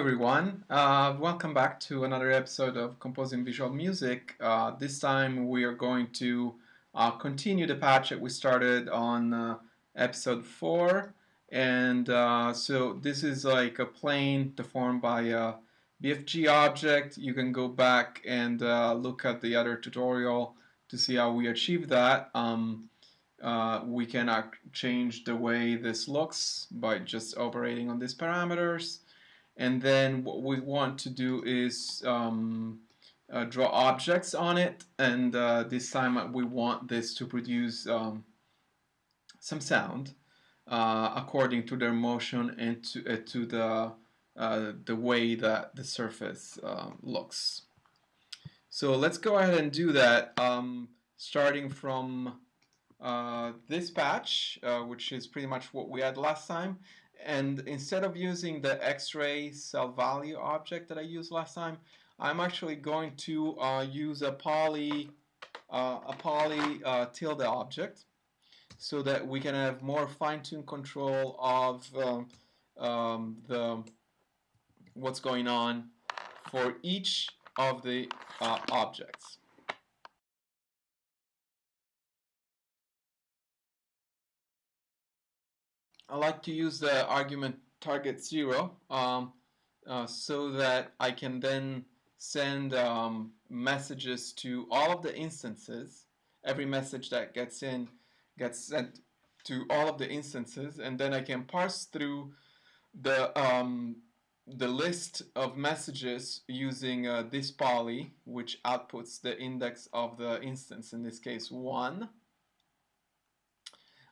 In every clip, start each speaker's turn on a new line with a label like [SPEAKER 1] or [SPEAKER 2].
[SPEAKER 1] everyone. Welcome back to another episode of Composing Visual Music. This time we are going to continue the patch that we started on episode 4. And so this is like a plane deformed by a BFG object. You can go back and look at the other tutorial to see how we achieve that. We can change the way this looks by just operating on these parameters. And then what we want to do is draw objects on it, and this time we want this to produce some sound according to their motion and to the way that the surface looks. So let's go ahead and do that, starting from this patch, which is pretty much what we had last time. And instead of using the X-ray cell value object that I used last time, I'm actually going to use a poly tilde object, so that we can have more fine-tuned control of what's going on for each of the objects. I like to use the argument target 0 so that I can then send messages to all of the instances. Every message that gets in gets sent to all of the instances, and then I can parse through the list of messages using this poly, which outputs the index of the instance, in this case 1.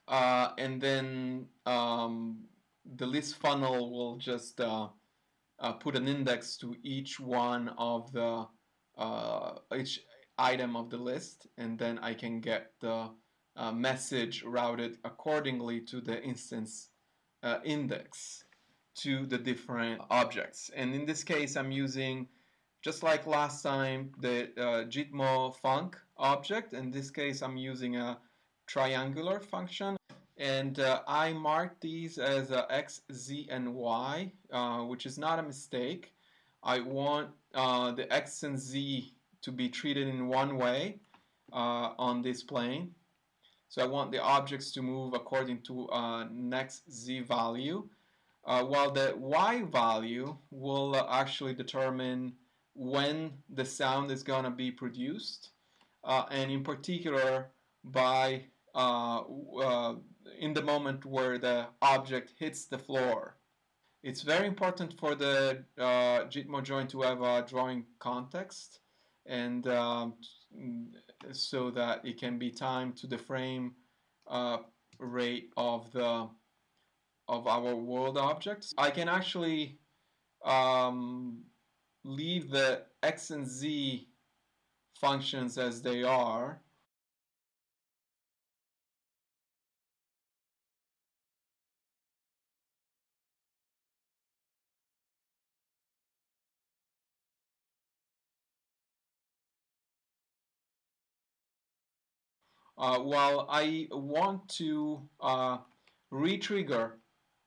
[SPEAKER 1] And then the list funnel will just put an index to each one of the each item of the list, and then I can get the message routed accordingly to the instance index to the different objects. And in this case, I'm using, just like last time, the jit.bfg object. In this case, I'm using a triangular function, and I mark these as x, z, and y, which is not a mistake. I want the x and z to be treated in one way on this plane. So I want the objects to move according to next z value, while the y value will actually determine when the sound is going to be produced, and in particular by in the moment where the object hits the floor. It's very important for the Gitmo join to have a drawing context, and so that it can be timed to the frame rate of our world objects. I can actually leave the x and z functions as they are. While I want to re-trigger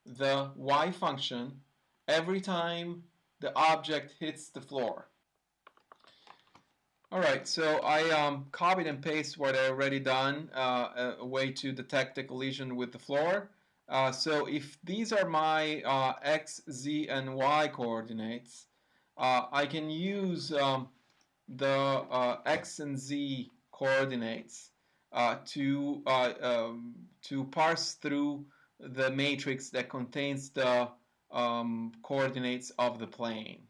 [SPEAKER 1] the y function every time the object hits the floor. Alright, so I copied and pasted what I already done, a way to detect a collision with the floor. So if these are my x, z, and y coordinates, I can use the x and z coordinates to parse through the matrix that contains the coordinates of the plane,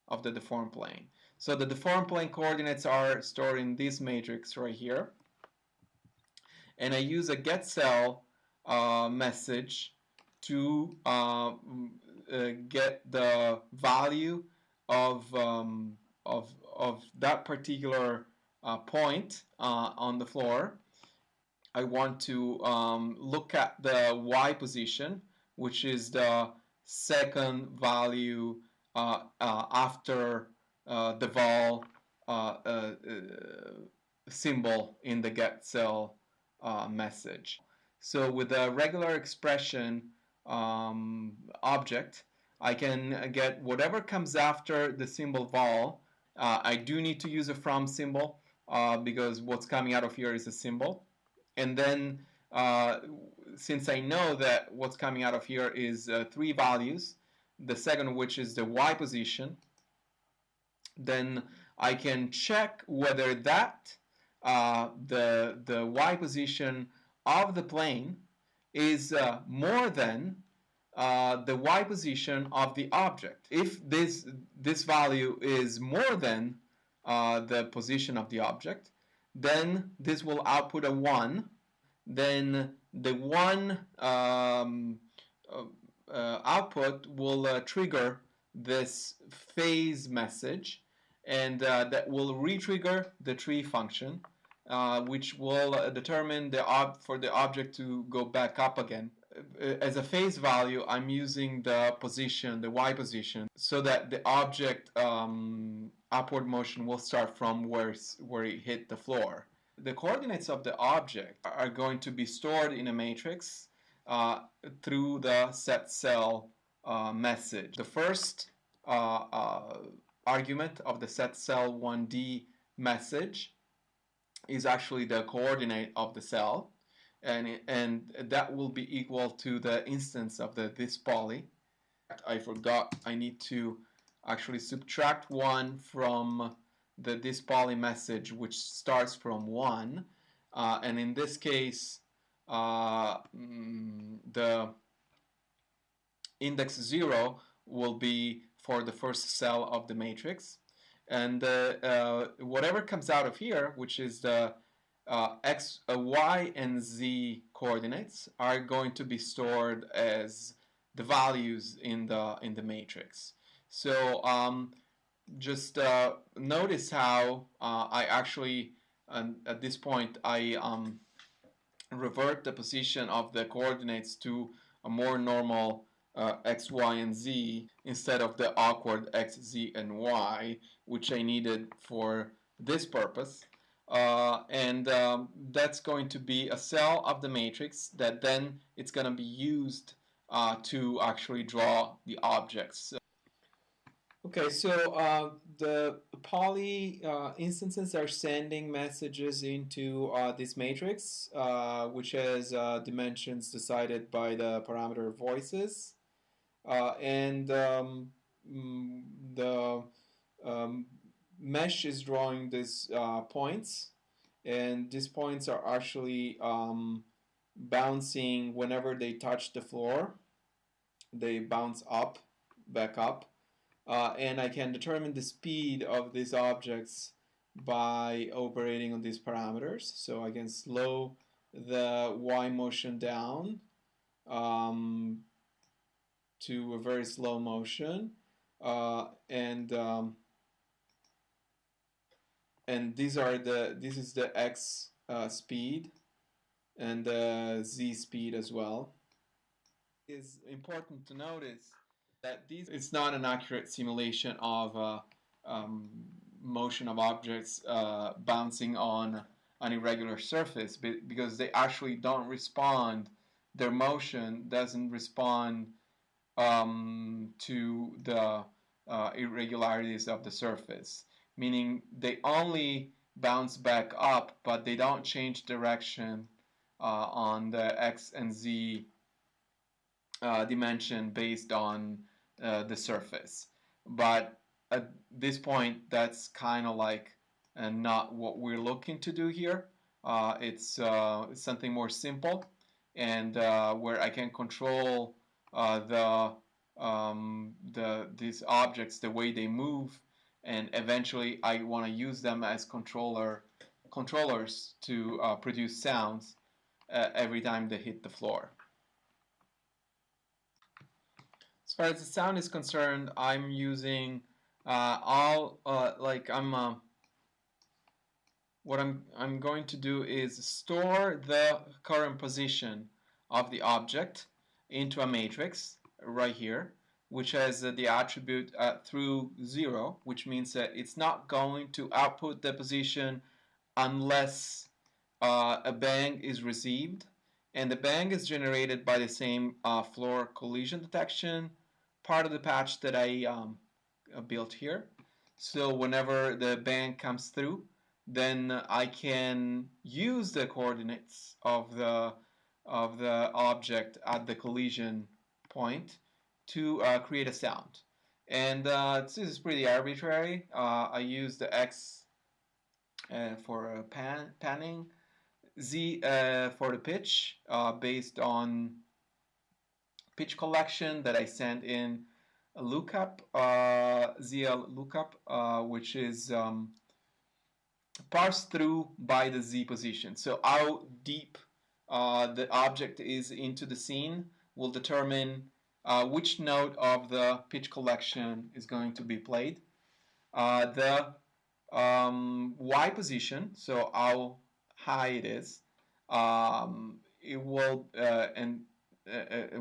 [SPEAKER 1] of the deformed plane. So the deformed plane coordinates are stored in this matrix right here, and I use a get cell message to get the value of that particular point on the floor. I want to look at the y position, which is the second value after the vol symbol in the get cell message. So with a regular expression object, I can get whatever comes after the symbol vol. I do need to use a from symbol because what's coming out of here is a symbol. And then since I know that what's coming out of here is three values, the second of which is the y position, then I can check whether that the y position of the plane is more than the y position of the object. If this value is more than the position of the object, then this will output a 1. Then the 1 output will trigger this phase message, and that will re-trigger the tree function, which will determine for the object to go back up again. As a phase value, I'm using the position, the y position, so that the object upward motion will start from where it hit the floor. The coordinates of the object are going to be stored in a matrix through the set cell message. The first argument of the set cell 1D message is actually the coordinate of the cell, and that will be equal to the instance of this poly. I forgot, I need to actually subtract 1 from this poly message, which starts from 1, and in this case the index 0 will be for the first cell of the matrix, and whatever comes out of here, which is the x, y, and z coordinates, are going to be stored as the values in the matrix. So just notice how I actually, at this point, I revert the position of the coordinates to a more normal x, y, and z instead of the awkward x, z, and y, which I needed for this purpose. That's going to be a cell of the matrix that then it's going to be used to actually draw the objects. Okay, so the poly instances are sending messages into this matrix, which has dimensions decided by the parameter voices, and the mesh is drawing these points, and these points are actually bouncing whenever they touch the floor. They bounce up, back up. And I can determine the speed of these objects by operating on these parameters. So I can slow the y motion down to a very slow motion, and this is the x speed and the z speed as well. It's important to notice that it's not an accurate simulation of motion of objects bouncing on an irregular surface, because they actually don't respond. Their motion doesn't respond to the irregularities of the surface, meaning they only bounce back up, but they don't change direction on the x and z dimension based on the surface. But at this point, that's kind of like not what we're looking to do here. It's something more simple, and where I can control these objects, the way they move, and eventually I want to use them as controllers to produce sounds every time they hit the floor. As far as the sound is concerned, I'm using what I'm going to do is store the current position of the object into a matrix right here, which has the attribute through 0, which means that it's not going to output the position unless a bang is received, and the bang is generated by the same floor collision detection part of the patch that I built here. So whenever the band comes through, then I can use the coordinates of the object at the collision point to create a sound. And this is pretty arbitrary. I use the X for panning, Z for the pitch, based on pitch collection that I sent in a lookup, ZL lookup, which is parsed through by the Z position. So how deep the object is into the scene will determine which note of the pitch collection is going to be played. The Y position, so how high it is, it will,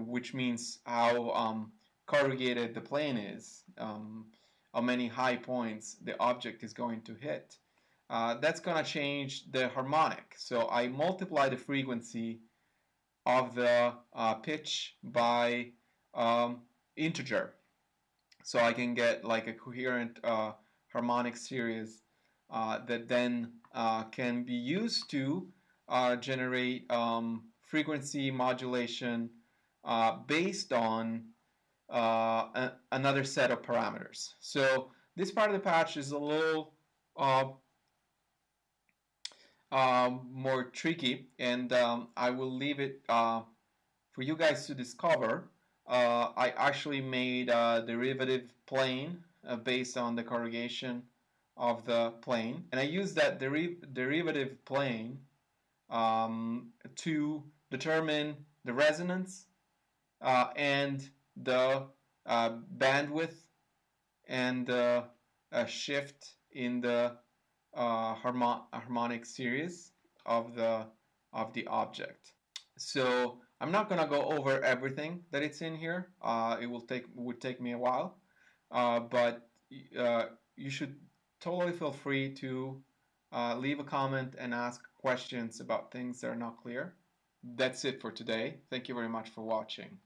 [SPEAKER 1] which means how corrugated the plane is, how many high points the object is going to hit. That's going to change the harmonic. So I multiply the frequency of the pitch by integer. So I can get like a coherent harmonic series that then can be used to generate frequency modulation based on another set of parameters. So this part of the patch is a little more tricky, and I will leave it for you guys to discover. I actually made a derivative plane based on the corrugation of the plane, and I used that derivative plane to determine the resonance and the bandwidth and the shift in the harmonic series of the object. So I'm not gonna go over everything that it's in here. It would take me a while, but you should totally feel free to leave a comment and ask questions about things that are not clear. That's it for today. Thank you very much for watching.